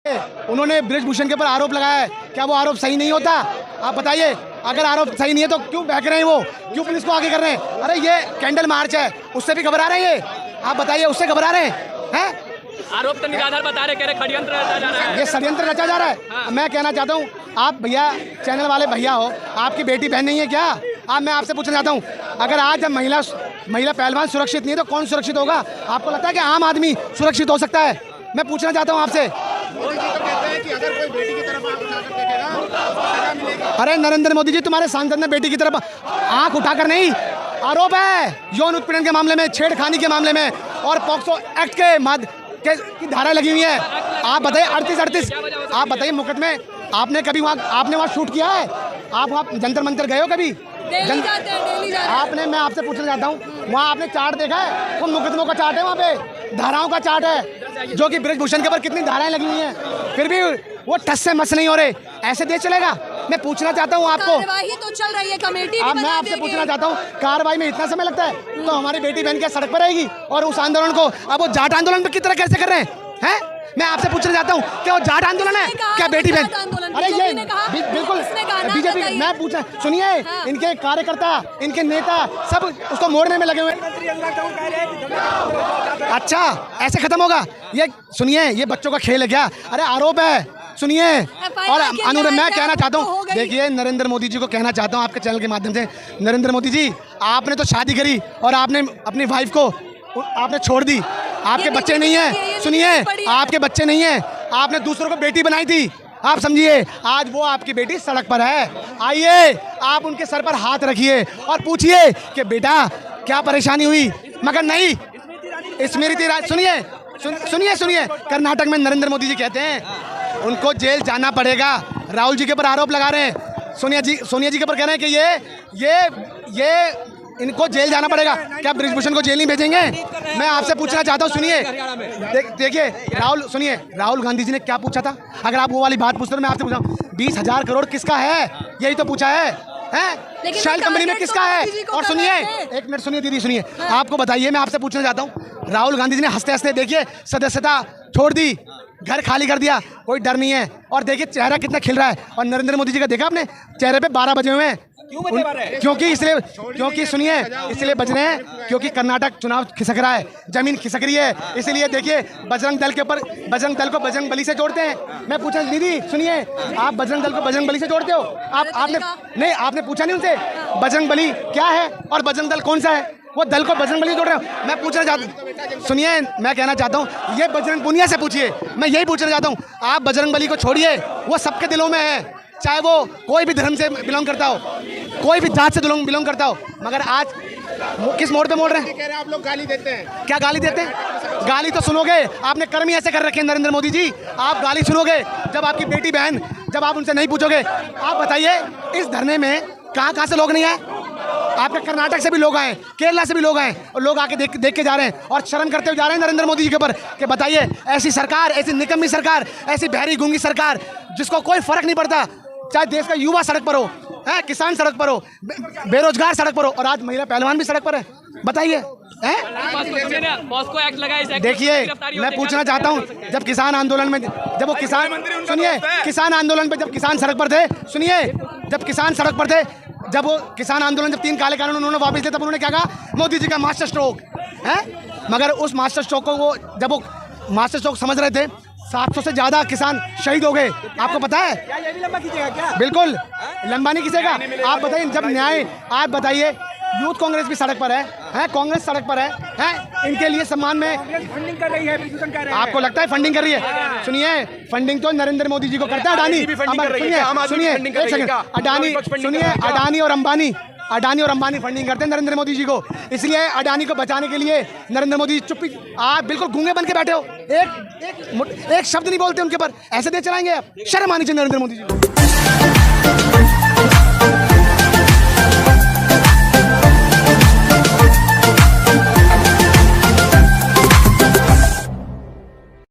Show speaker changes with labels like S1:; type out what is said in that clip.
S1: उन्होंने ब्रिजभूषण के ऊपर आरोप लगाया है, क्या वो आरोप सही नहीं होता? आप बताइए, अगर आरोप सही नहीं है तो क्यों बहक रहे हैं वो, क्यों पुलिस को आगे कर रहे हैं? अरे ये कैंडल मार्च है, उससे भी घबरा रहे हैं ये, आप बताइए, उससे घबरा रहे हैं?
S2: आरोप तो निराधार बता रहे, कह रहे षड्यंत्र रचा जा रहा है।
S1: ये षड्यंत्र रचा जा रहा है। हाँ। मैं कहना चाहता हूँ, आप भैया चैनल वाले भैया हो, आपकी बेटी बहन नहीं है क्या? मैं आपसे पूछना चाहता हूँ, अगर आज जब महिला पहलवान सुरक्षित नहीं है तो कौन सुरक्षित होगा? आपको लगता है कि आम आदमी सुरक्षित हो सकता है? मैं पूछना चाहता हूँ आपसे। अरे नरेंद्र मोदी जी, तुम्हारे सांसद ने बेटी की तरफ आंख उठाकर नहीं, आरोप है यौन उत्पीड़न के मामले में, छेड़खानी के मामले में और पॉक्सो एक्ट की धारा लगी हुई है। आप बताइए 38 आप बताइए मुकदमे, आपने कभी आपने वहाँ शूट किया है? आप वहाँ जंतर मंतर गए हो कभी? आपने, मैं आपसे पूछना चाहता हूँ, वहाँ आपने चार्ट देखा है? वो मुकदमों का चार्ट है, वहाँ पे धाराओं का चार्ट है, जो कि ब्रिजभूषण के ऊपर कितनी धाराएं लगी हुई हैं, फिर भी वो ठस से मस नहीं हो रहे। ऐसे देश चलेगा? मैं पूछना चाहता हूँ आपको,
S3: कार्रवाई तो चल रही है, कमेटी
S1: अब मैं आपसे पूछना चाहता हूँ, कार्रवाई में इतना समय लगता है तो हमारी बेटी बहन क्या सड़क पर रहेगी? और उस आंदोलन को अब वो जाट आंदोलन की तरह कैसे कर रहे हैं? मैं आपसे पूछना चाहता हूँ, क्या वो जाट आंदोलन है क्या बेटी बहन? अरे ये बिल्कुल बीजेपी, मैं पूछा, सुनिए, इनके कार्यकर्ता, इनके नेता सब उसको मोड़ने में लगे हुए। अच्छा, ऐसे खत्म होगा ये? सुनिए, ये बच्चों का खेल है क्या? अरे आरोप है, सुनिए। और अनुरोध मैं कहना चाहता हूँ, देखिए नरेंद्र मोदी जी को कहना चाहता हूँ आपके चैनल के माध्यम से, नरेंद्र मोदी जी, आपने तो शादी करी और आपने अपनी वाइफ को आपने छोड़ दी, आपके बच्चे नहीं हैं, सुनिए, आपके बच्चे नहीं हैं, आपने दूसरों को बेटी बनाई थी, आप समझिए, आज वो आपकी बेटी सड़क पर है। आइए, आप उनके सर पर हाथ रखिए और पूछिए कि बेटा क्या परेशानी हुई, मगर नहीं, स्मृति ईरानी, सुनिए, कर्नाटक में नरेंद्र मोदी जी कहते हैं उनको जेल जाना पड़ेगा। राहुल जी के ऊपर आरोप लगा रहे हैं, सोनिया जी के ऊपर कह रहे हैं कि ये इनको जेल जाना पड़ेगा। क्या ब्रिजभूषण को जेल नहीं भेजेंगे? मैं आपसे पूछना चाहता हूँ, सुनिए, देखिए राहुल गांधी जी ने क्या पूछा था? अगर आप वो वाली बात पूछते हो, मैं आपसे पूछा 20,000 करोड़ किसका है? यही तो पूछा है शेल कंपनी में किसका है? और सुनिए, एक मिनट सुनिए दीदी, सुनिए, आपको बताइए, मैं आपसे पूछना चाहता हूँ, राहुल गांधी जी ने हंसते हंसते देखिए सदस्यता छोड़ दी, घर खाली कर दिया, कोई डर नहीं है, और देखिए चेहरा कितना खिल रहा है। और नरेंद्र मोदी जी का देखा आपने, चेहरे पे 12 बजे हुए हैं, क्योंकि सुनिए, इसलिए बज रहे हैं क्योंकि कर्नाटक चुनाव खिसक रहा है, जमीन खिसक रही है, इसलिए देखिए बजरंग दल को बजरंग बली से जोड़ते हैं। मैं पूछा दीदी, सुनिए, आप बजरंग दल को बजरंग बली से जोड़ते हो? आपने पूछा नहीं उनसे बजरंग बली क्या है और बजरंग दल कौन सा है? वो दल को बजरंग बली जोड़ रहे हो। मैं पूछना चाहता हूँ, सुनिए, मैं कहना चाहता हूँ, ये बजरंग पुनिया से पूछिए, मैं यही पूछना चाहता हूँ, आप बजरंग बली को छोड़िए, वो सबके दिलों में है, चाहे वो कोई भी धर्म से बिलोंग करता हो, कोई भी जात से बिलोंग करता हो, मगर आज किस मोड़ पे मोड़ रहे हैं? आप लोग गाली देते हैं। क्या गाली देते हैं? गाली तो सुनोगे, आपने कर्म ही ऐसे कर रखे हैं नरेंद्र मोदी जी, आप गाली सुनोगे जब आपकी बेटी बहन, जब आप उनसे नहीं पूछोगे। आप बताइए, इस धरने में कहाँ से लोग नहीं आए? आपके कर्नाटक से भी लोग आए, केरला से भी लोग आए, और लोग आके देख के जा रहे हैं और शर्म करते हुए जा रहे हैं नरेंद्र मोदी जी के ऊपर कि बताइए, ऐसी सरकार, ऐसी निकम्मी सरकार, ऐसी बहरी गूंगी सरकार, जिसको कोई फर्क नहीं पड़ता, चाहे देश का युवा सड़क पर हो, किसान सड़क पर हो, बेरोजगार सड़क पर हो, और आज महिला पहलवान भी सड़क पर है। बताइए, देखिए, मैं पूछना चाहता हूँ, जब किसान आंदोलन में, जब वो किसान आंदोलन पे जब किसान सड़क पर थे, सुनिए, जब किसान सड़क पर थे, जब वो किसान आंदोलन, जब 3 काले कानून उन्होंने वापस लिए, तब उन्होंने क्या कहा? मोदी जी का मास्टर स्ट्रोक है। मगर उस मास्टर स्ट्रोक को जब वो मास्टर स्ट्रोक समझ रहे थे, 700 से ज़्यादा किसान शहीद हो गए। आपको पता है? ये भी लंबा खींचेगा क्या? बिल्कुल लंबा नहीं खींचेगा। आप बताइए, जब न्याय, आप बताइए, यूथ कांग्रेस भी सड़क पर है, कांग्रेस सड़क पर है, इनके लिए सम्मान में फंडिंग कर रही है। आपको लगता है फंडिंग कर रही है? सुनिए, फंडिंग तो नरेंद्र मोदी जी को करता है अडानी। सुनिए एक सेकंड, अडानी और अंबानी फंडिंग करते हैं नरेंद्र मोदी जी को, इसलिए अडानी को बचाने के लिए नरेंद्र मोदी चुप्पी, आप बिल्कुल गूंगे बन के बैठे हो, एक शब्द नहीं बोलते उनके ऊपर, ऐसे दे चलाएंगे आप? शर्म आनी चाहिए नरेंद्र मोदी जी को।